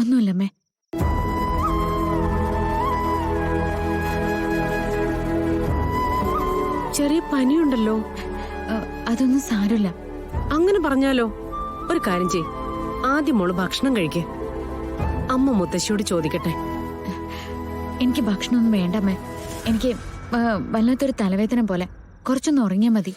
ഒന്നുമില്ലമ്മേ. ചെറിയ പനിയുണ്ടല്ലോ. അതൊന്നും സാരമില്ല. അങ്ങനെ പറഞ്ഞാലോ? ഒരു കാര്യം ചെയ്, ആദ്യം മോള് ഭക്ഷണം കഴിക്കേ. അമ്മ മുത്തശ്ശിയോട് ചോദിക്കട്ടെ. എനിക്ക് ഭക്ഷണമൊന്നും വേണ്ടമ്മേ. എനിക്ക് വല്ലാത്തൊരു തലവേദന പോലെ. കുറച്ചൊന്ന് ഉറങ്ങിയാൽ മതി.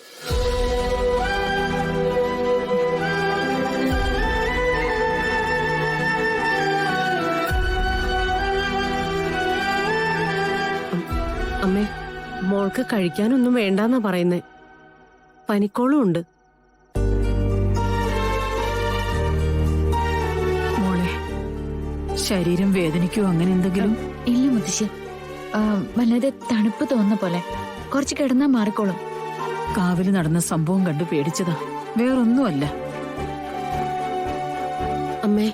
അമ്മേ, മോൾക്ക് കഴിക്കാനൊന്നും വേണ്ടെന്നാ പറയുന്നേ. പനിക്കോളും ഉണ്ട്. മോളെ, ശരീരം വേദനിക്കോ അങ്ങനെ എന്തെങ്കിലും? ഇല്ല മുത്തശ്ശി, വല്ലാതെ തണുപ്പ് തോന്നുന്ന പോലെ. കുറച്ച് കിടന്നാ മാറിക്കോളും. കാവില് നടന്ന സംഭവം കണ്ടു പേടിച്ചതാ, വേറൊന്നുമല്ല. അമ്മേ,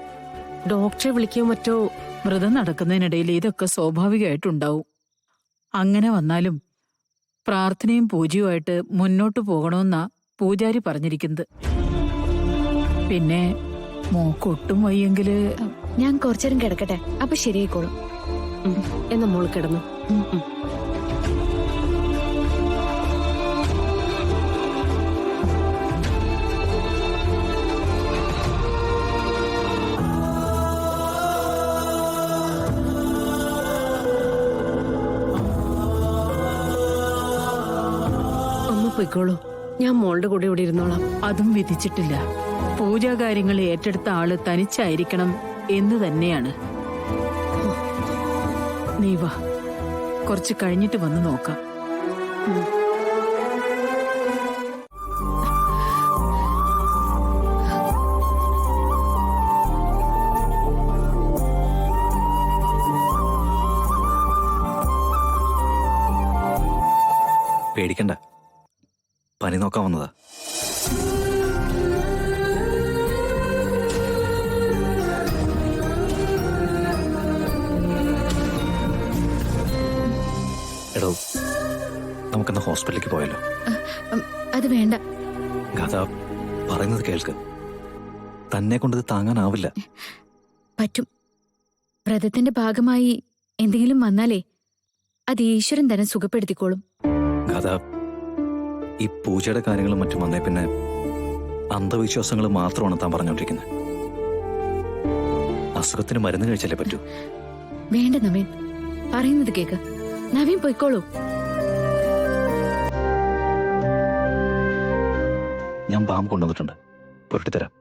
ഡോക്ടറെ വിളിക്കോ മറ്റോ? വ്രതം നടക്കുന്നതിനിടയിൽ ഇതൊക്കെ സ്വാഭാവികമായിട്ടുണ്ടാവും. അങ്ങനെ വന്നാലും പ്രാർത്ഥനയും പൂജയുമായിട്ട് മുന്നോട്ടു പോകണമെന്നാ പൂജാരി പറഞ്ഞിരിക്കുന്നത്. പിന്നെ മോക്കൊട്ടും വയ്യെങ്കില് ഞാൻ കുറച്ചേരം കിടക്കട്ടെ, അപ്പൊ ശരിയായിക്കോളും. എന്നാ മോള് കിടന്നു. പോയിക്കോളൂ, ഞാൻ മോളുടെ കൂടെ ഇവിടെ ഇരുന്നോളാം. അതും വിധിച്ചിട്ടില്ല. പൂജാകാര്യങ്ങൾ ഏറ്റെടുത്ത ആള് തനിച്ചായിരിക്കണം എന്ന് തന്നെയാണ്. നീ വാ, കുറച്ച് കഴിഞ്ഞിട്ട് വന്ന് നോക്കാം. പേടിക്കണ്ട, പനി നോക്കാൻ വന്നതാ. എടോ, നമുക്കെന്നാ ഹോസ്പിറ്റലിലേക്ക് പോയല്ലോ. അത് വേണ്ട. ഗാഥ പറയുന്നത് കേൾക്ക്. തന്നെ കൊണ്ടത് താങ്ങാനാവില്ല. പറ്റും. വ്രതത്തിന്റെ ഭാഗമായി എന്തെങ്കിലും വന്നാലേ അത് ഈശ്വരൻ തന്നെ സുഖപ്പെടുത്തിക്കോളും. ഗാഥ, ഈ പൂജയുടെ കാര്യങ്ങളും മറ്റും വന്നേ പിന്നെ അന്ധവിശ്വാസങ്ങൾ മാത്രമാണ് താൻ പറഞ്ഞുകൊണ്ടിരിക്കുന്നത്. അസുഖത്തിന് മരുന്ന് കഴിച്ചാലേ പറ്റൂ. വേണ്ട നവീൻ, പറയുന്നത് കേക്ക്. നവീൻ പൊയ്ക്കോളൂ. ഞാൻ ബാം കൊണ്ടുവന്നിട്ടുണ്ട്, പുരട്ടിത്തരാം.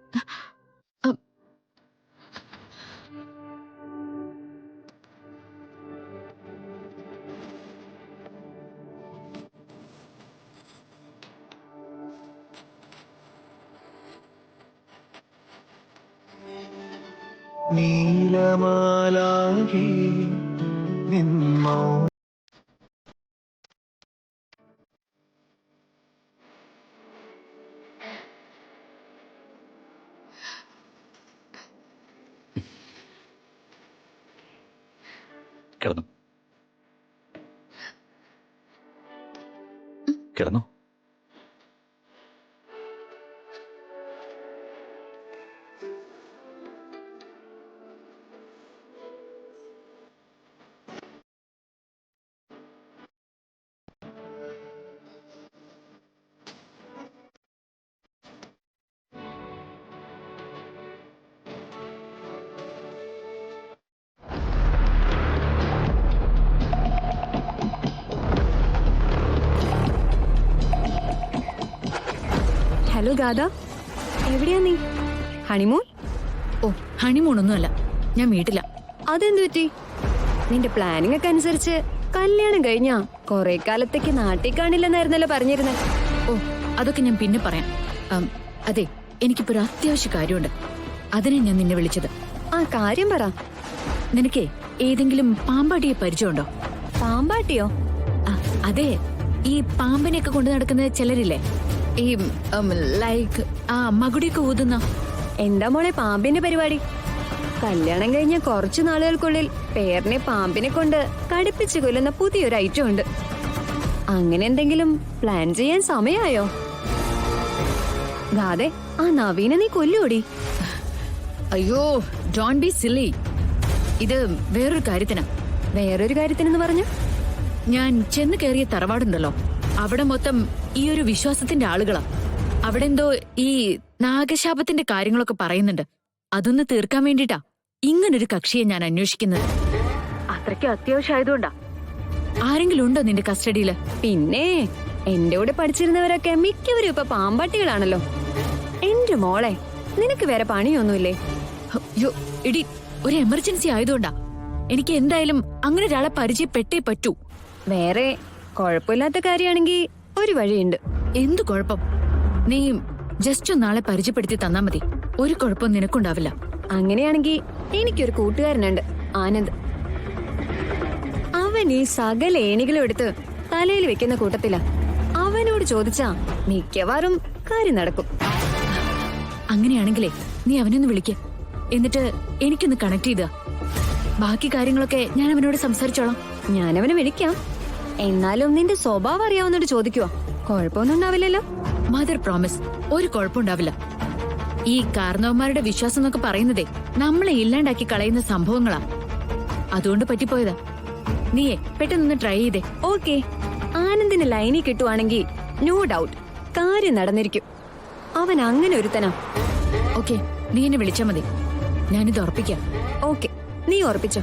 നീലമാലാകി നിന്നോ കിടന്നു കിടന്നു. ഹലോ ഗാഥ, എവിടെയാ നീ? ഹണിമൂൺ? ഓ, ഹണിമൂണൊന്നുമല്ല, ഞാൻ വീട്ടില. അതെന്തു പറ്റി? നിന്റെ പ്ലാനിങ് ഒക്കെ അനുസരിച്ച് കല്യാണം കഴിഞ്ഞാ കൊറേ കാലത്തേക്ക് നാട്ടിൽ കാണില്ലെന്നായിരുന്നല്ലോ പറഞ്ഞിരുന്നേ. ഓ, അതൊക്കെ ഞാൻ പിന്നെ പറയാം. അതെ, എനിക്കിപ്പോ ഒരു അത്യാവശ്യ കാര്യമുണ്ട്. അതിനെ ഞാൻ നിന്നെ വിളിച്ചത്. ആ കാര്യം പറ. നിനക്കേ ഏതെങ്കിലും പാമ്പാട്ടിയെ പരിചയമുണ്ടോ? പാമ്പാട്ടിയോ? അതെ, ഈ പാമ്പിനെയൊക്കെ കൊണ്ടു നടക്കുന്ന ചിലരില്ലേ, ഈ ലൈക്ക് മകുടിയൊക്കെ ഊതുന്ന. എന്താ മോളെ പാമ്പിന്റെ പരിപാടി? കല്യാണം കഴിഞ്ഞ കുറച്ചു നാളുകൾക്കുള്ളിൽ പേരിനെ പാമ്പിനെ കൊണ്ട് കടിപ്പിച്ചു കൊല്ലുന്ന പുതിയൊരു ഐറ്റം ഉണ്ട്. അങ്ങനെ എന്തെങ്കിലും പ്ലാൻ ചെയ്യാൻ സമയമായോ? ഗാതെ, ആ നവീനെ നീ കൊല്ലൂടി. അയ്യോ, ഡോണ്ട് ബി സില്ലി. ഇത് വേറൊരു കാര്യത്തിനാ. വേറൊരു കാര്യത്തിനെന്ന് പറഞ്ഞു? ഞാൻ ചെന്ന് കയറിയ തറവാടുണ്ടല്ലോ, അവിടെ മൊത്തം ഈ ഒരു വിശ്വാസത്തിന്റെ ആളുകളാ. അവിടെ എന്തോ ഈ നാഗശാപത്തിന്റെ കാര്യങ്ങളൊക്കെ പറയുന്നുണ്ട്. അതൊന്ന് തീർക്കാൻ വേണ്ടിട്ടാ ഇങ്ങനൊരു കക്ഷിയെ ഞാൻ അന്വേഷിക്കുന്നത്. അത്രയ്ക്ക് അത്യാവശ്യമായതുകൊണ്ടാ. ആരെങ്കിലും ഉണ്ടോ നിന്റെ കസ്റ്റഡിയില്? പിന്നെ എന്റെ കൂടെ പഠിച്ചിരുന്നവരൊക്കെ മിക്കവരും ഇപ്പൊ പാമ്പാട്ടികളാണല്ലോ. എന്റെ മോളെ, നിനക്ക് വേറെ പണിയൊന്നുമില്ലേ? അയ്യോ എടി, ഒരു എമർജൻസി ആയതുകൊണ്ടാ. എനിക്ക് എന്തായാലും അങ്ങനെ ഒരാളെ പരിചയപ്പെട്ടേ പറ്റൂ. വേറെ കുഴപ്പമില്ലാത്ത കാര്യമാണെങ്കിൽ ഒരു വഴിയുണ്ട്. എന്തു കുഴപ്പം? നീ ജസ്റ്റ് ഒന്നാളെ പരിചയപ്പെടുത്തി തന്നാ മതി. ഒരു കുഴപ്പം നിനക്കുണ്ടാവില്ല. അങ്ങനെയാണെങ്കിൽ എനിക്കൊരു കൂട്ടുകാരനുണ്ട്, ആനന്ദ്. അവൻ ഈ സകല ഏണികളും എടുത്ത് തലയിൽ വെക്കുന്ന കൂട്ടത്തിലാ. അവനോട് ചോദിച്ചാ മിക്കവാറും കാര്യം നടക്കും. അങ്ങനെയാണെങ്കിലേ നീ അവനൊന്ന് വിളിക്ക. എന്നിട്ട് എനിക്കൊന്ന് കണക്ട് ചെയ്ത ബാക്കി കാര്യങ്ങളൊക്കെ ഞാൻ അവനോട് സംസാരിച്ചോളാം. ഞാനവനെ വിളിക്കാം. എന്നാലും നിന്റെ സ്വഭാവം അറിയാവുന്നോട് ചോദിക്കുവാ. കുഴപ്പമൊന്നും ഉണ്ടാവില്ലല്ലോ? മദർ പ്രോമിസ്, ഒരു കുഴപ്പമുണ്ടാവില്ല. ഈ കാരണവന്മാരുടെ വിശ്വാസം എന്നൊക്കെ പറയുന്നതേ നമ്മളെ ഇല്ലാണ്ടാക്കി കളയുന്ന സംഭവങ്ങളാ. അതുകൊണ്ട് പറ്റിപ്പോയതാ. നീയേ പെട്ടെന്നൊന്ന് ട്രൈ ചെയ്തേ. ഓക്കെ, ആനന്ദിന് ലൈനിൽ കിട്ടുവാണെങ്കിൽ നോ ഡൗട്ട് കാര്യം നടന്നിരിക്കും. അവൻ അങ്ങനെ ഒരുത്തനാ. ഓക്കെ, നീ എന്നെ വിളിച്ചാ മതി. ഞാനിത് ഉറപ്പിക്കാം. ഓക്കെ, നീ ഉറപ്പിച്ചോ.